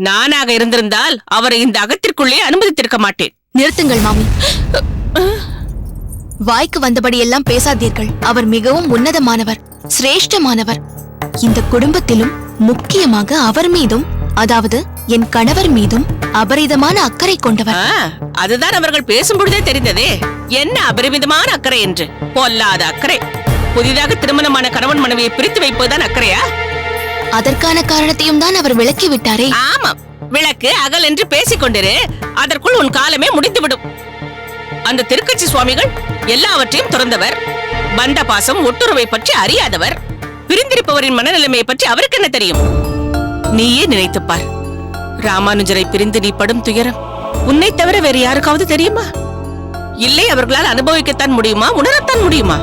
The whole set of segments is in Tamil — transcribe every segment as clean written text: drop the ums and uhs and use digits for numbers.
நானாக இருந்திருந்தால் அவரை இந்த அகத்திற்குள்ளே அனுமதித்திருக்க மாட்டேன். நிறுத்துங்கள் மாமி. வாய்க்கு வந்தபடியெல்லாம் பேசாதீர்கள். அவர் மிகவும் உன்னதமானவர், சிரேஷ்டமானவர். இந்த குடும்பத்திலும் முக்கியமாக அவர் மீதும், அதாவது என் கணவர் மீதும் அபரிதமான அக்கறை கொண்டவர். அதுதான் அவர்கள் பேசும்பொழுதே தெரிந்ததே. என்ன அபரிமிதமான அக்கறை என்று. பொல்லாத அக்கறை. புதிதாக திருமணமான கணவன் மனைவியை பிரித்து வைப்பதுதான் அக்கறையா? அதற்கான காரணத்தையும் தான் அவர் விளக்கி விட்டாரே. ஆமாம், விளக்கு அகல் என்று பேசிக் கொண்டிரு. அதற்குள் உன் காலமே முடிந்துவிடும். அந்த திருக்கட்சி சுவாமிகள் எல்லாவற்றையும் துறந்தவர். பந்த பாசம் ஒட்டுறவை பற்றி அறியாதவர். பிரிந்திருப்பவரின் மனநிலைமையை பற்றி அவருக்கு என்ன தெரியும்? நீயே நினைத்துப்பார். ராமானுஜரை பிரிந்து நீ படும் துயரம் உன்னை தவிர வேறு யாருக்காவது தெரியுமா? இல்லை, அவர்களால் அனுபவிக்கத்தான் முடியுமா, உணரத்தான் முடியுமா?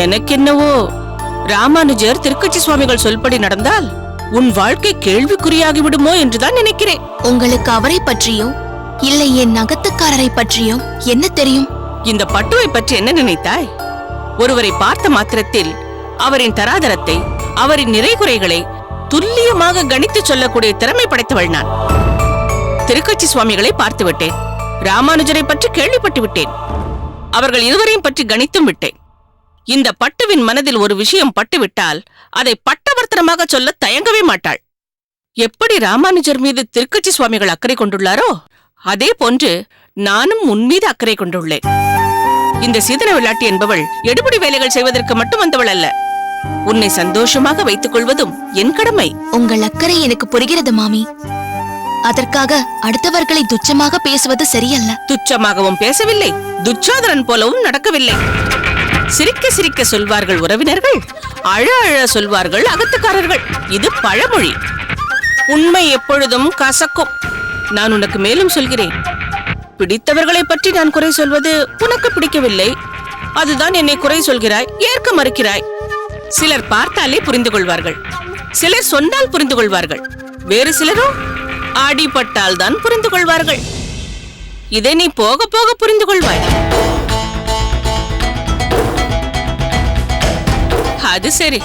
எனக்கென்னவோ ராமானுஜர் திருக்கட்சி சுவாமிகள் சொல்படி நடந்தால் உன் வாழ்க்கை கேள்விக்குறியாகி விடுமோ என்றுதான் நினைக்கிறேன். உங்களுக்கு அவரை பற்றியோ இல்லை என் நகத்துக்காரரை பற்றியோ என்ன தெரியும்? இந்த பட்டுவை பற்றி என்ன நினைத்தாய்? ஒருவரை பார்த்த மாத்திரத்தில் அவரின் தராதரத்தை, அவரின் நிறைகுறைகளை துல்லியமாக கணித்து சொல்லக்கூடிய திறமை படைத்தவள் நான். திருக்கட்சி சுவாமிகளை பார்த்து விட்டேன். ராமானுஜரை பற்றி கேள்விப்பட்டு விட்டேன். அவர்கள் இருவரையும் பற்றி கணித்தும் விட்டேன். இந்த பட்டுவின் மனதில் ஒரு விஷயம் பட்டுவிட்டால் அதை பட்டவர்த்தனமாக சொல்ல தயங்கவே மாட்டாள். எப்படி ராமானுஜர் மீது திருக்கட்சி சுவாமிகள் அக்கறை கொண்டுள்ளாரோ அதே போன்று நானும் உன் மீது அக்கறை கொண்டுள்ளேன். இந்த சீதன விளையாட்டு என்பவள் எடுபடி வேலைகள் செய்வதற்கு மட்டும் வந்தவள் அல்ல. உன்னை சந்தோஷமாக வைத்துக் கொள்வதும் என் கடமை. உங்கள் அக்கறை எனக்கு புரிகிறது மாமி. அதற்காக அடுத்தவர்களை துச்சமாக பேசுவது சரியல்ல. துச்சமாகவும் பேசவில்லை, துச்சாதனன் போலவும் நடக்கவில்லை. சிரிக்க சிரிக்க சொல்வார்கள் உறவினர்கள், அழ அழ சொல்வார்கள் அகத்துக்காரர்கள். இது பழமொழி. உண்மை எப்பொழுதும் கசக்கும். நான் உனக்கு மேலும் சொல்கிறேன். பிடித்தவர்களை பற்றி நான் குறை சொல்வது உனக்கு பிடிக்கவில்லை. அதுதான் என்னை குறை சொல்கிறாய், ஏற்க மறுக்கிறாய். சிலர் பார்த்தாலே புரிந்து கொள்வார்கள், சிலர் சொன்னால் புரிந்து கொள்வார்கள், வேறு சிலரோ அடிபட்டால் தான் புரிந்து கொள்வார்கள். இதை நீ போக போக புரிந்து கொள்வாய். அது சரி,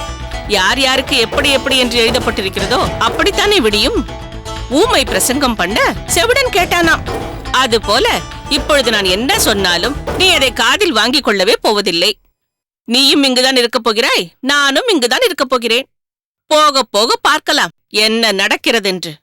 யார் யாருக்கு எப்படி எப்படி என்று எழுதப்பட்டிருக்கிறதோ அப்படித்தானே விடியும். ஊமை பிரசங்கம் பண்ண செவிடன் கேட்டானாம். அது போல இப்பொழுது நான் என்ன சொன்னாலும் நீ அதை காதில் வாங்கிக் கொள்ளவே போவதில்லை. நீயும் இங்குதான் இருக்கப் போகிறாய், நானும் இங்குதான் இருக்கப் போகிறேன். போக போக பார்க்கலாம் என்ன நடக்கிறதென்று.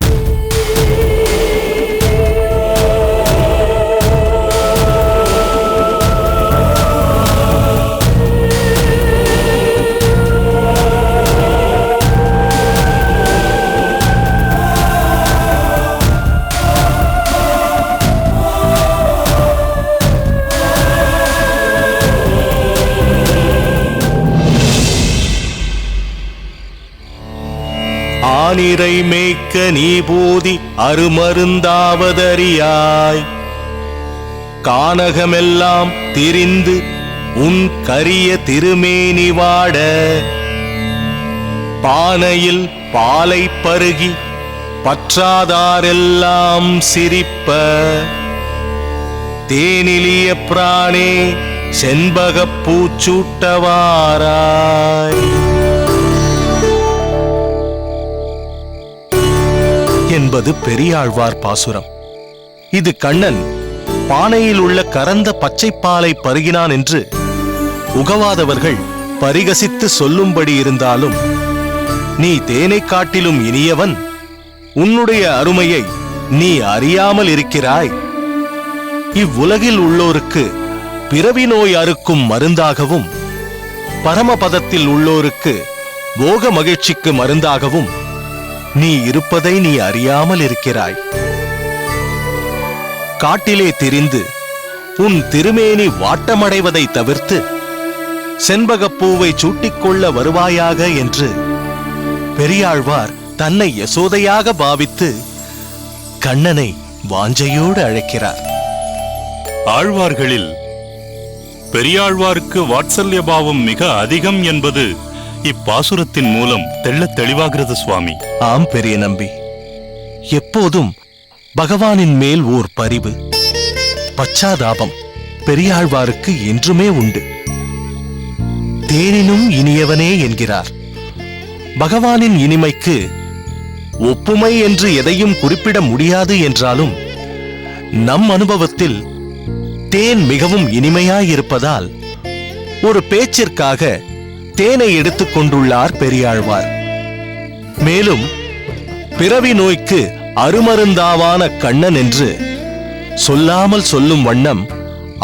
ஆனிரை மேய்க்க நீ போதி அருமருந்தாவதறியாய். கானகமெல்லாம் திரிந்து உன் கரிய திருமேனி வாட. பானையில் பாலை பருகி பற்றாதாரெல்லாம் சிரிப்ப. தேனிலிய பிராணே செண்பகப் பூச்சூட்டவாராய் என்பது பெரியாழ்வார் பாசுரம். இது கண்ணன் பானையில் உள்ள கறந்த பச்சைப்பாலை பருகினான் என்று உகவாதவர்கள் பரிகசித்து சொல்லும்படி இருந்தாலும், நீ தேனை காட்டிலும் இனியவன், உன்னுடைய அருமையை நீ அறியாமல் இருக்கிறாய். இவ்வுலகில் உள்ளோருக்கு பிறவி நோய் அறுக்கும் மருந்தாகவும், பரமபதத்தில் உள்ளோருக்கு போக மகிழ்ச்சிக்கு மருந்தாகவும் நீ இருப்பதை நீ அறியாமல் இருக்கிறாய். காட்டிலே திரிந்து உன் திருமேனி வாட்டமடைவதை தவிர்த்து செண்பகப்பூவை சூட்டிக்கொள்ள வருவாயாக என்று பெரியாழ்வார் தன்னை யசோதையாக பாவித்து கண்ணனை வாஞ்சையோடு அழைக்கிறார். ஆழ்வார்களில் பெரியாழ்வாருக்கு வாத்சல்ய பாவம் மிக அதிகம் என்பது இப்பாசுரத்தின் மூலம் தெள்ளத் தெளிவாகிறது சுவாமி. ஆம் பெரிய நம்பி, எப்போதும் பகவானின் மேல் ஓர் பரிவு, பச்சாதாபம் பெரியாழ்வாருக்கு என்றுமே உண்டு. தேனினும் இனியவனே என்கிறார். பகவானின் இனிமைக்கு ஒப்புமை என்று எதையும் குறிப்பிட முடியாது என்றாலும் நம் அனுபவத்தில் தேன் மிகவும் இனிமையாயிருப்பதால் ஒரு பேச்சிற்காக தேனை எடுத்துக் கொண்டுள்ளார் பெரியாழ்வார். மேலும் பிறவி நோய்க்கு அருமருந்தாவான கண்ணன் என்று சொல்லாமல் சொல்லும் வண்ணம்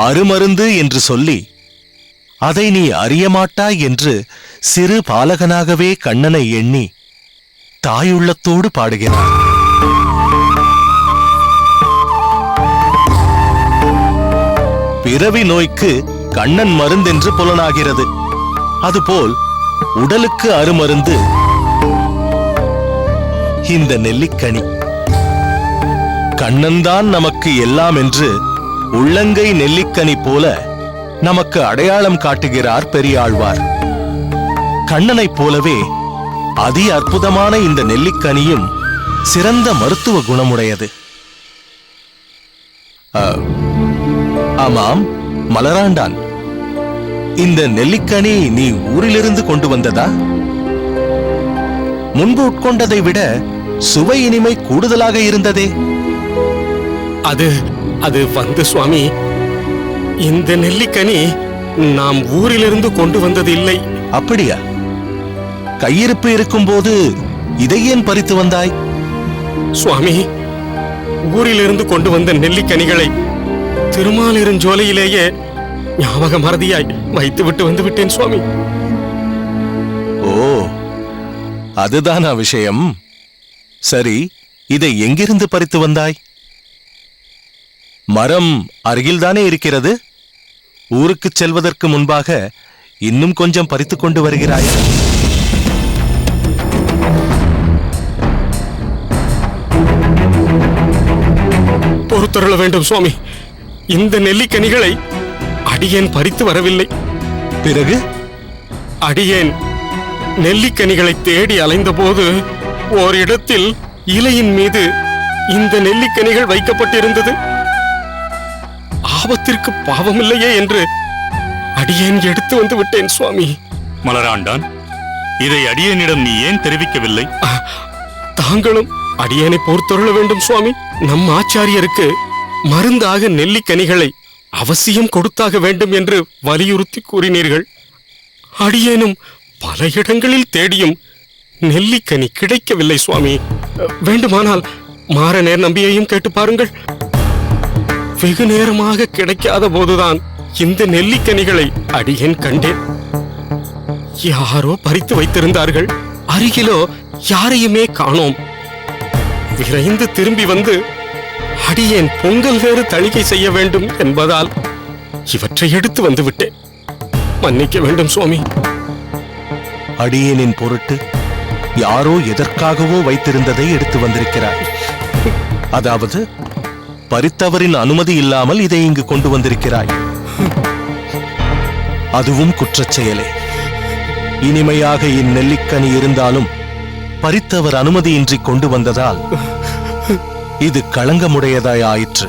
அருமருந்து என்று சொல்லி அதை நீ அறியமாட்டாய் என்று சிறு பாலகனாகவே கண்ணனை எண்ணி தாயுள்ளத்தோடு பாடுகிறார். பிறவி நோய்க்கு கண்ணன் மருந்தென்று புலனாகிறது. அதுபோல் உடலுக்கு அருமருந்து இந்த நெல்லிக்கனி. கண்ணன்தான் நமக்கு எல்லாம் என்று உள்ளங்கை நெல்லிக்கனி போல நமக்கு அடையாளம் காட்டுகிறார் பெரியாழ்வார். கண்ணனைப் போலவே அதி அற்புதமான இந்த நெல்லிக்கனியும் சிறந்த மருத்துவ குணமுடையது. ஆமாம் மலராண்டான், இந்த நெல்லிக்கனி நீ ஊரிலிருந்து கொண்டு வந்ததா? முன்பு உட்கொண்டதை விட சுவை இனிமை கூடுதலாக இருந்ததே. அது வந்து சுவாமி, இந்த நெல்லிக்கனி நாம் ஊரிலிருந்து கொண்டு வந்தது இல்லை. அப்படியா? கையிருப்பு இருக்கும்போது இதை ஏன் பறித்து வந்தாய்? சுவாமி, ஊரிலிருந்து கொண்டு வந்த நெல்லிக்கனிகளை திருமாலிருஞ்சோலையிலேயே ஞாபக மறதியாய் வைத்துவிட்டு வந்து விட்டேன் சுவாமி. ஓ, அதுதானா விஷயம்? சரி, இதை எங்கிருந்து பறித்து வந்தாய்? மரம் அருகில்தானே இருக்கிறது. ஊருக்குச் செல்வதற்கு முன்பாக இன்னும் கொஞ்சம் பறித்துக் கொண்டு வருகிறாய். பொறுத்தருள வேண்டும் சுவாமி, இந்த நெல்லிக்கனிகளை அடியேன் பறித்து வரவில்லை. பிறகு அடியேன் நெல்லிக்கனிகளை தேடி அலைந்த போது ஓரிடத்தில் இலையின் மீது இந்த நெல்லிக்கனிகள் வைக்கப்பட்டிருந்தது. ஆபத்திற்கு பாவமில்லையே என்று அடியேன் எடுத்து வந்து விட்டேன் சுவாமி. மலராண்டான், இதை அடியேனிடம் நீ ஏன் தெரிவிக்கவில்லை? தாங்களும் அடியேனை பொறுத்தருள வேண்டும் சுவாமி. நம் ஆச்சாரியருக்கு மருந்தாக நெல்லிக்கனிகளை அவசியம் கொடுத்தாக வேண்டும் என்று வலியுறுத்தி கூறினீர்கள். அடியேனும் பல இடங்களில் தேடியும் நெல்லிக்கனி கிடைக்கவில்லை சுவாமி. வேண்டுமானால் மாறநேர் நம்பியையும் கேட்டு பாருங்கள். வெகு நேரமாக கிடைக்காத போதுதான் இந்த நெல்லிக்கனிகளை அடியேன் கண்டேன். யாரோ பறித்து வைத்திருந்தார்கள். அருகிலோ யாரையுமே காணோம். விரைந்து திரும்பி வந்து அடியேன் பொங்கல் வேறு தணிக்கை செய்ய வேண்டும் என்பதால் இவற்றை எடுத்து வந்து விட்டேன். மன்னிக்க வேண்டும் சுவாமி. அடியேனின் பொருட்டு யாரோ எதற்காகவோ வைத்திருந்ததை எடுத்து வந்திருக்கிறார். அதாவது பறித்தவரின் அனுமதி இல்லாமல் இதை இங்கு கொண்டு வந்திருக்கிறாய். அதுவும் குற்றச் செயலே. இனிமையாக இந்நெல்லிக்கனி இருந்தாலும் பறித்தவர் அனுமதியின்றி கொண்டு வந்ததால் இது களங்கமுடையதாய் ஆயிற்று.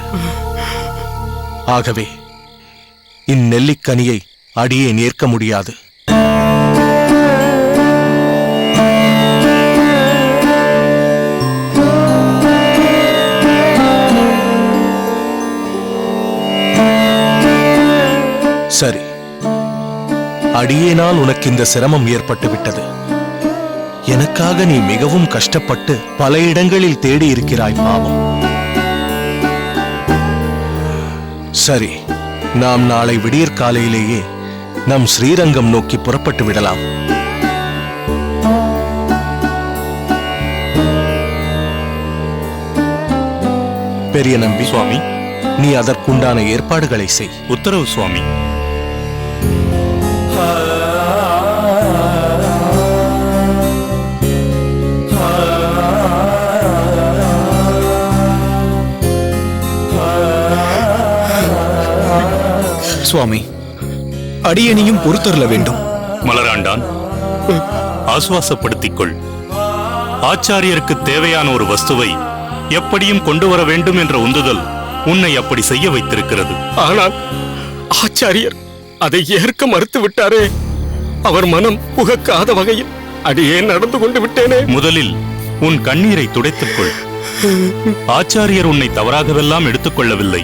ஆகவே இந்நெல்லிக்கனியை அடியேன் ஏற்க முடியாது. சரி, அடியேனால் உனக்கு இந்த சிரமம் ஏற்பட்டு விட்டது. எனக்காக நீ மிகவும் கஷ்டப்பட்டு பல இடங்களில் தேடி இருக்கிறாய் பாவம். சரி, நாம் நாளை விடியற்காலையிலேயே நம் ஸ்ரீரங்கம் நோக்கி புறப்பட்டு விடலாம். பெரிய நம்பி, சுவாமி, நீ அதற்குண்டான ஏற்பாடுகளை செய். உத்தரவு சுவாமி. சுவாமி, அடியேனையும் பொறுத்தருள வேண்டும். மலராண்டான், ஆசுவாசப்படுத்திக் கொள். ஆச்சாரியருக்கு தேவையான ஒரு வஸ்துவை எப்படியும் கொண்டு வர வேண்டும் என்ற உந்துதல் உன்னை அப்படி செய்ய வைத்திருக்கிறது. ஆனால் ஆச்சாரியர் அதை ஏற்க மறுத்து விட்டாரே. அவர் மனம் புகக்காத வகையில் அடியேன் நடந்து கொண்டு விட்டேனே. முதலில் உன் கண்ணீரை துடைத்துக்கொள். ஆச்சாரியர் உன்னை தவறாகவெல்லாம் எடுத்துக்கொள்ளவில்லை.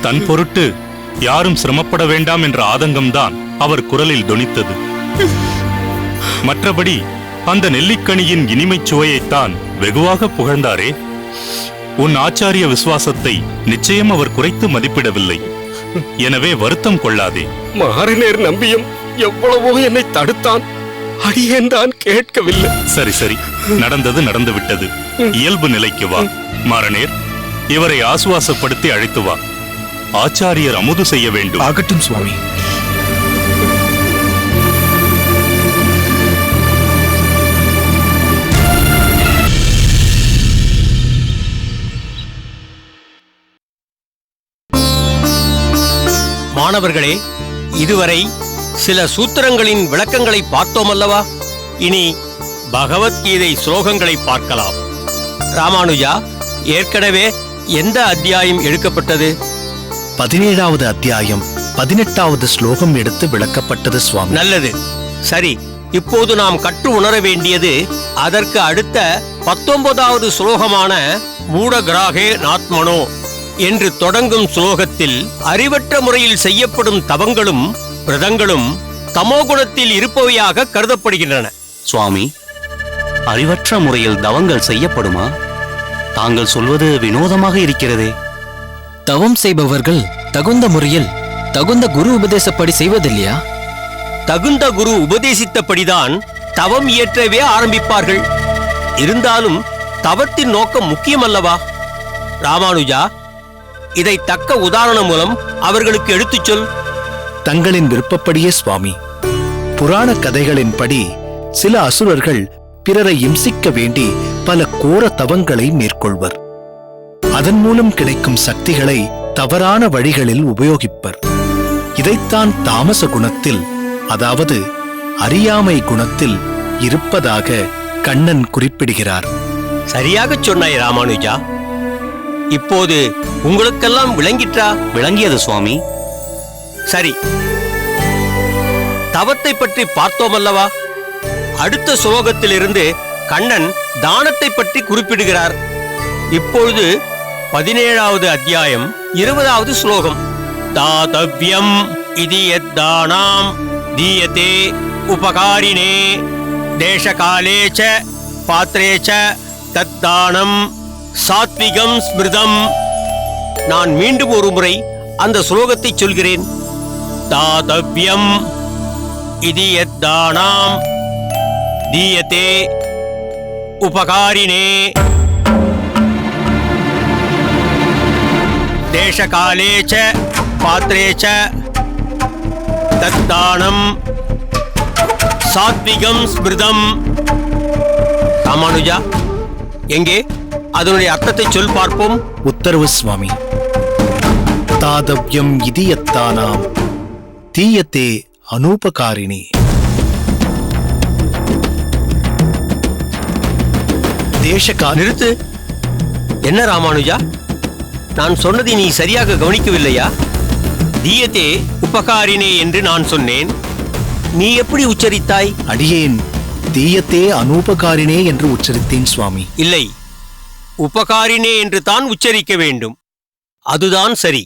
தன் பொருட்டு யாரும் சிரமப்பட வேண்டாம் என்ற ஆதங்கம்தான் அவர் குரலில் தொனித்தது. மற்றபடி அந்த நெல்லிக்கனியின் இனிமைச் சுவையைத்தான் வெகுவாக புகழ்ந்தாரே. உன் ஆச்சாரிய விசுவாசத்தை நிச்சயம் அவர் குறைத்து மதிப்பிடவில்லை. எனவே வருத்தம் கொள்ளாதே. மாறனேர் நம்பியும் எவ்வளவோ என்னை தடுத்தான். அடியேன் தான் கேட்கவில்லை. சரி சரி, நடந்தது நடந்துவிட்டது. இயல்பு நிலைக்கு வா. மாறனேர், இவரை ஆசுவாசப்படுத்தி அழைத்து வா. ஆச்சாரியர் அமுது செய்ய வேண்டும். ஆகட்டும் சுவாமி. மாணவர்களே, இதுவரை சில சூத்திரங்களின் விளக்கங்களை பார்த்தோம் அல்லவா? இனி பகவத்கீதை ஸ்லோகங்களை பார்க்கலாம். ராமானுஜா, ஏற்கனவே எந்த அத்தியாயம் எடுக்கப்பட்டது? 17வது அத்தியாயம் 18வது ஸ்லோகம் எடுத்து விளக்கப்பட்டது சுவாமி. நல்லது. சரி, இப்போது நாம் கற்று உணர வேண்டியது அதற்கு அடுத்த 19வது ஸ்லோகமான மூடகிராகே நாத்மனோ என்று தொடங்கும் ஸ்லோகத்தில் அறிவற்ற முறையில் செய்யப்படும் தவங்களும் விரதங்களும் தமோகுணத்தில் இருப்பவையாக கருதப்படுகின்றன. சுவாமி, அறிவற்ற முறையில் தவங்கள் செய்யப்படுமா? தாங்கள் சொல்வது வினோதமாக இருக்கிறதே. தவம் செய்பவர்கள் தகுந்த முறையில் தகுந்த குரு உபதேசப்படி செய்வதில்லையா? தகுந்த குரு உபதேசித்தபடிதான் தவம் இயற்றவே ஆரம்பிப்பார்கள். இருந்தாலும் தவத்தின் நோக்கம் முக்கியமல்லவா? ராமானுஜா, இதை தக்க உதாரணம் மூலம் அவர்களுக்கு எடுத்துச் சொல். தங்களின் விருப்பப்படியே சுவாமி. புராண கதைகளின்படி சில அசுரர்கள் பிறரை இம்சிக்க வேண்டி பல கோர தவங்களை மேற்கொள்வர். அதன் மூலம் கிடைக்கும் சக்திகளை தவறான வழிகளில் உபயோகிப்பர். இதைத்தான் தாமச குணத்தில், அதாவது அறியாமை குணத்தில் இருப்பதாக கண்ணன் குறிப்பிடுகிறார். சரியாகச் சொன்னாய் ராமானுஜா. இப்போது உங்களுக்கெல்லாம் விளங்கிற்றா? விளங்கியது சுவாமி. சரி, தவத்தை பற்றி பார்த்தோம் அல்லவா? அடுத்த ஸ்லோகத்திலிருந்து கண்ணன் தானத்தை பற்றி குறிப்பிடுகிறார். இப்பொழுது 17வது அத்தியாயம் 20வது ஸ்லோகம். தாதவ்யம் இதி யத்தானாம் தீயதே உபகாரினே தேசகாலே ச பாத்ரே ச தத்தானம் சாத்விகம் ஸ்மிருதம். நான் மீண்டும் ஒரு முறை அந்த ஸ்லோகத்தை சொல்கிறேன். தாதவ்யம் இதி யத்தானாம் தீயதே உபகாரினே தேசகாலே ச பாத்ரே ச தத்தானம் சாத்விகம் ஸ்மிருதம். ராமானுஜா, எங்கே அதனுடைய அர்த்தத்தை சொல் பார்ப்போம். உத்தரவு சுவாமி. தாதவ்யம் இதயத்தானாம் தீயத்தே அனூபகாரிணி. நிறுத்து. என்ன ராமானுஜா, நான் சொன்னதை நீ சரியாக கவனிக்கவில்லையா? தீயத்தே உபகாரினே என்று நான் சொன்னேன். நீ எப்படி உச்சரித்தாய்? அடியேன் தீயத்தே அனூபகாரிணே என்று உச்சரித்தேன் சுவாமி. இல்லை, உபகாரினே என்று தான் உச்சரிக்க வேண்டும். அதுதான் சரி.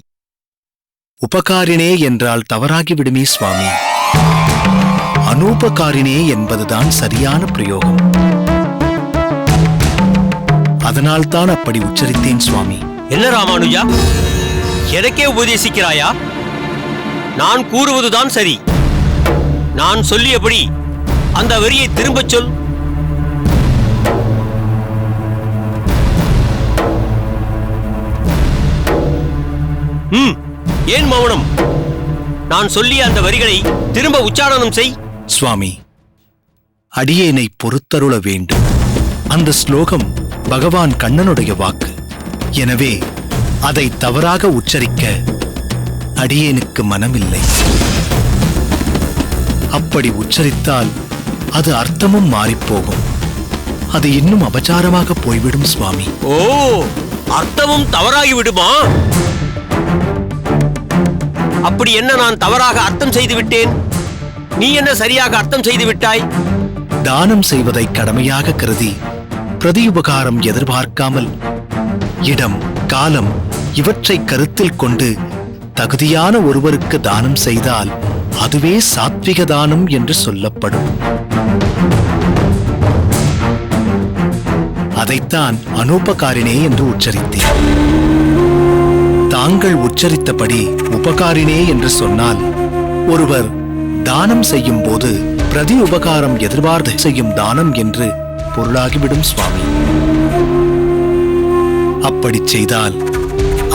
உபகாரிணே என்றால் தவறாகிவிடுமே சுவாமி. அனூபகாரிணே என்பதுதான் சரியான பிரயோகம். அதனால்தான் அப்படி உச்சரித்தேன் சுவாமி. என்ன ராமானுஜா, எனக்கே உபதேசிக்கிறாயா? நான் கூறுவதுதான் சரி. நான் சொல்லியபடி அந்த வரியை திரும்பச் சொல். ஏன் மௌனம்? நான் சொல்லிய அந்த வரிகளை திரும்ப உச்சாரணம் செய். சுவாமி, அடியேனை பொறுத்தருள வேண்டும். அந்த ஸ்லோகம் பகவான் கண்ணனுடைய வாக்கு. எனவே அதை தவறாக உச்சரிக்க அடியேனுக்கு மனமில்லை. அப்படி உச்சரித்தால் அது அர்த்தமும் மாறிப்போகும். அது இன்னும் அபச்சாரமாக போய்விடும் சுவாமி. ஓ, அர்த்தமும் தவறாகி விடுமா? அப்படி என்ன நான் தவறாக அர்த்தம் செய்து விட்டேன்? நீ என்ன சரியாக அர்த்தம் செய்து விட்டாய்? தானம் செய்வதை கடமையாக கருதி பிரதியுபகாரம் எதிர்பார்க்காமல் இடம், காலம் இவற்றை கருத்தில் கொண்டு தகுதியான ஒருவருக்கு தானம் செய்தால் அதுவே சாத்விக தானம் என்று சொல்லப்படும். அதைத்தான் அனுபகாரிணே என்று உச்சரித்தேன். தாங்கள் உச்சரித்தபடி உபகாரிணே என்று சொன்னால் ஒருவர் தானம் செய்யும் போது பிரதி உபகாரம் எதிர்பார்த்து செய்யும் தானம் என்று பொருளாகிவிடும் சுவாமி. அப்படி செய்தால்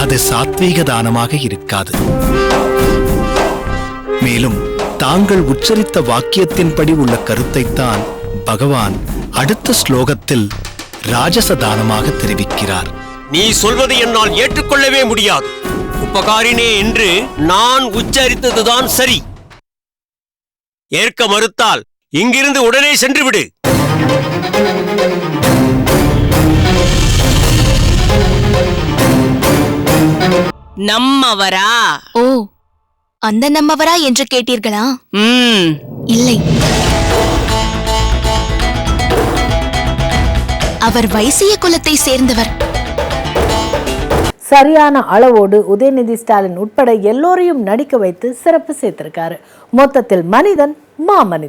அது சாத்வீக தானமாக இருக்காது. மேலும் தாங்கள் உச்சரித்த வாக்கியத்தின்படி உள்ள கருத்தைத்தான் பகவான் அடுத்த ஸ்லோகத்தில் ராஜச தானமாக தெரிவிக்கிறார். நீ சொல்வதை என்னால் ஏற்றுக்கொள்ளவே முடியாது. உபகாரினே என்று நான் உச்சரித்ததுதான் சரி. ஏற்க மறுத்தால் இங்கிருந்து உடனே சென்று விடு. நம்மவரா? ஓ, அந்த நம்மவரா என்று கேட்டீர்களா? இல்லை, அவர் வைசிய குலத்தை சேர்ந்தவர். சரியான அளவோடு உதயநிதி ஸ்டாலின் உட்பட எல்லோரையும் நடிக்க வைத்து சிறப்பு சேர்த்திருக்காரு. மொத்தத்தில் மனிதன் மாமனிதன்.